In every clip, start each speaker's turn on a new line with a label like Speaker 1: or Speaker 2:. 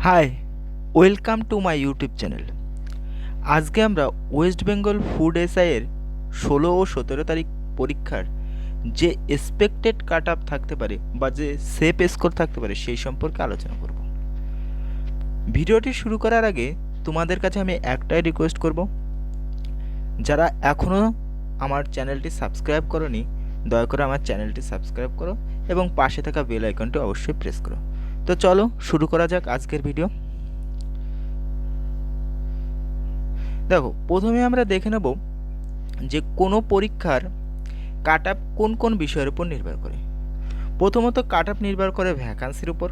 Speaker 1: High, welcome to my YouTube channel. আজকে আমরা West Bengal food এসআইয়ের 16 ও 17 তারিখ পরীক্ষার যে এক্সপেক্টেড কাট আপ থাকতে পারে বা যে সেফ স্কোর থাকতে পারে সেই সম্পর্কে আলোচনা করব। ভিডিওটি শুরু করার আগে তোমাদের কাছে আমি একটাই রিকোয়েস্ট করব, যারা এখনও আমার চ্যানেলটি সাবস্ক্রাইব করোনি দয়া করে আমার চ্যানেলটি সাবস্ক্রাইব করো এবং পাশে থাকা বেল আইকনটি অবশ্যই প্রেস করো। তো চলো শুরু করা যাক আজকের ভিডিও। দেখো, প্রথমে আমরা দেখে নেব যে কোনো পরীক্ষার কাট আপ কোন কোন বিষয়ের উপর নির্ভর করে। প্রথমত কাট আপ নির্ভর করে ভ্যাকান্সির উপর।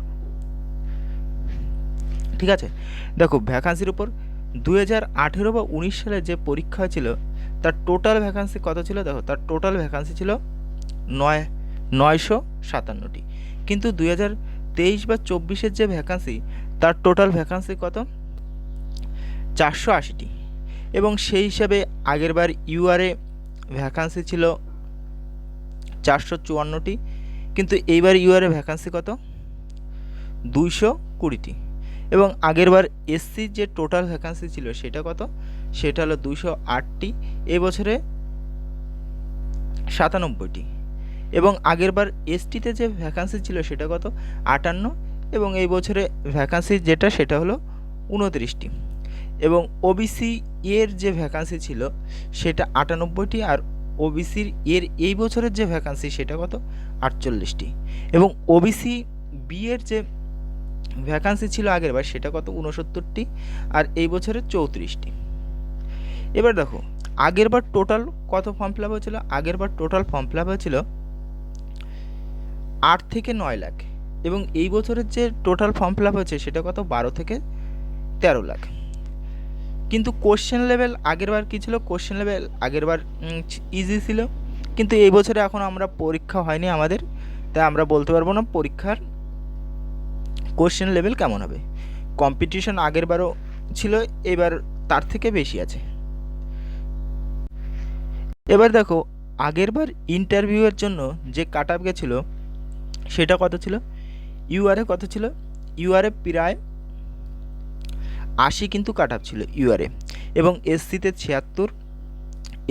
Speaker 1: ঠিক আছে, দেখো ভ্যাকান্সির উপর 2018 বা 19 সালে যে পরীক্ষা ছিল তার টোটাল ভ্যাকান্সি কত ছিল? দেখো, তার টোটাল ভ্যাকান্সি ছিল 957টি, কিন্তু 2023 বা 24-এর যে ভ্যাকান্সি তার টোটাল ভ্যাকান্সি কত? 480টি। এবং সেই হিসাবে আগেরবার ইউআরএ ভ্যাকান্সি ছিল 454টি, কিন্তু এইবার ইউআরএ ভ্যাকান্সি কত? 220টি। এবং আগেরবার এসসি যে টোটাল ভ্যাকান্সি ছিল সেটা কত? সেটা হলো 208টি, এবছরে 97টি। এবং আগেরবার এসটিতে যে ভ্যাকান্সি ছিল সেটা কত? 58, এবং এই বছরে ভ্যাকান্সি যেটা সেটা হলো 29টি। এবং ওবিসি এর যে ভ্যাকান্সি ছিল সেটা 98টি, আর ওবিসির এর এই বছরের যে ভ্যাকান্সি সেটা কত? 48টি। এবং ওবিসি বি এর যে ভ্যাকান্সি ছিল আগেরবার সেটা কত? 69টি, আর এই বছরের 34টি। এবার দেখো আগেরবার টোটাল কত ফর্ম ফিল আপ হয়েছিল? আগেরবার টোটাল ফর্ম ফিল আপ হয়েছিল 8 থেকে 9 লাখ, এবং এই বছরের যে টোটাল ফর্ম ফিল আপ হয়েছে সেটা কত? 12 থেকে 13 লাখ। কিন্তু কোশ্চেন লেভেল আগেরবার কী ছিল? কোশ্চেন লেভেল আগেরবার ইজি ছিল, কিন্তু এই বছরে এখন আমরা পরীক্ষা হয়নি আমাদের, তাই আমরা বলতে পারবো না পরীক্ষার কোশ্চেন লেভেল কেমন হবে। কম্পিটিশন আগেরবারও ছিল, এবার তার থেকে বেশি আছে। এবার দেখো আগেরবার ইন্টারভিউয়ের জন্য যে কাট আপ গেছিলো সেটা কত ছিল? ইউআরএ কত ছিল? ইউআরএ প্রায় 80 কিন্তু কাট আপ ছিল ইউআরএ, এবং এসসিতে 76,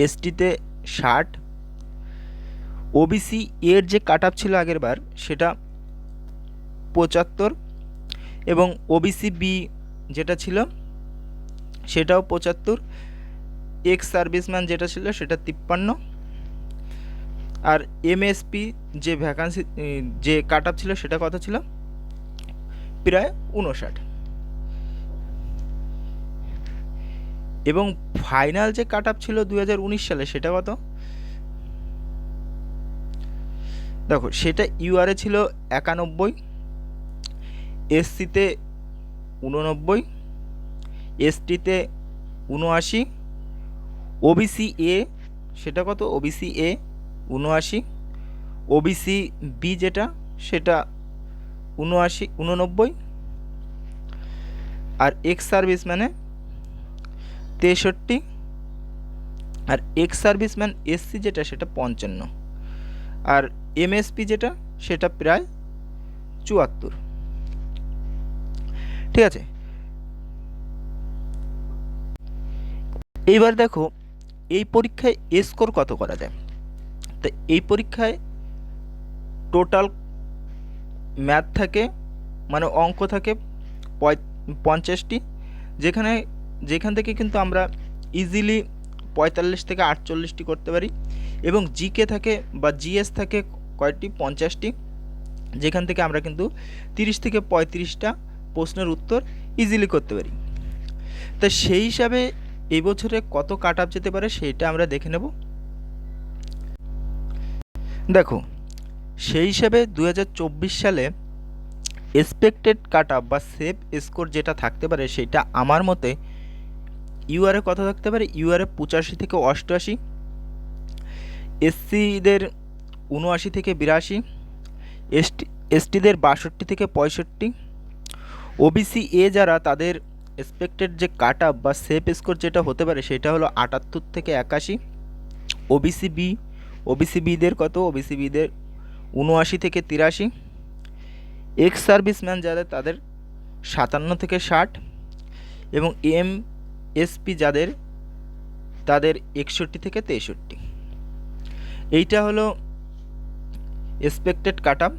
Speaker 1: এসটিতে 60, ওবিসি এর যে কাট আপ ছিল আগেরবার সেটা 75, এবং ওবিসি বি যেটা ছিল সেটাও 75, এক্স সার্ভিসম্যান যেটা ছিল সেটা 53, আর এমএসপি যে ভ্যাকান্সি যে কাট আপ ছিল সেটা কত ছিল? প্রায় 59। এবং ফাইনাল যে কাট আপ ছিল 2019 সালে সেটা কত? দেখো সেটা ইউআরএ ছিল 91, এসসিতে 89, এসটিতে 79, ওবিসি এ সেটা কত? ওবিসি এ 79, ওবিসি বি যেটা সেটা 89, আর এক্স সার্ভিসম্যানে 63, আর এক্স সার্ভিসম্যান এসসি যেটা সেটা 55, আর এমএসপি যেটা সেটা প্রায় 74। ঠিক আছে, এইবার দেখো এই পরীক্ষায় স্কোর কত করা যায়। তো এই পরীক্ষায় টোটাল ম্যাথ থাকে, মানে অঙ্ক থাকে 50টি, যেখান থেকে কিন্তু আমরা ইজিলি 45 থেকে 48টি করতে পারি। এবং জিকে থাকে বা জিএস থাকে কয়টি? 50টি, যেখান থেকে আমরা কিন্তু 30 থেকে 35টা প্রশ্নের উত্তর ইজিলি করতে পারি। তা সেই হিসাবে এই বছরে কত কাট আপ যেতে পারে সেইটা আমরা দেখে নেব। দেখো সেই হিসাবে 2024 সালে এক্সপেক্টেড কাট আপ বা সেফ স্কোর যেটা থাকতে পারে সেটা আমার মতে ইউআরএ কত থাকতে পারে? ইউআরএ 85 থেকে 88, এসসিদের 79 থেকে 82, এসটিদের 62 থেকে 65, ওবিসি এ যারা তাদের এক্সপেক্টেড যে কাট আপ বা সেফ স্কোর যেটা হতে পারে সেটা হলো 78 থেকে 81, ওবিসি বিদের কত? ওবিসি বিদের 79 থেকে 83, এক্স সার্ভিসম্যান যারা তাদের 57 থেকে 60 এবং এমএসপি যাদের তাদের 61 থেকে 63। এইটা হলো এক্সপেক্টেড কাট আপ।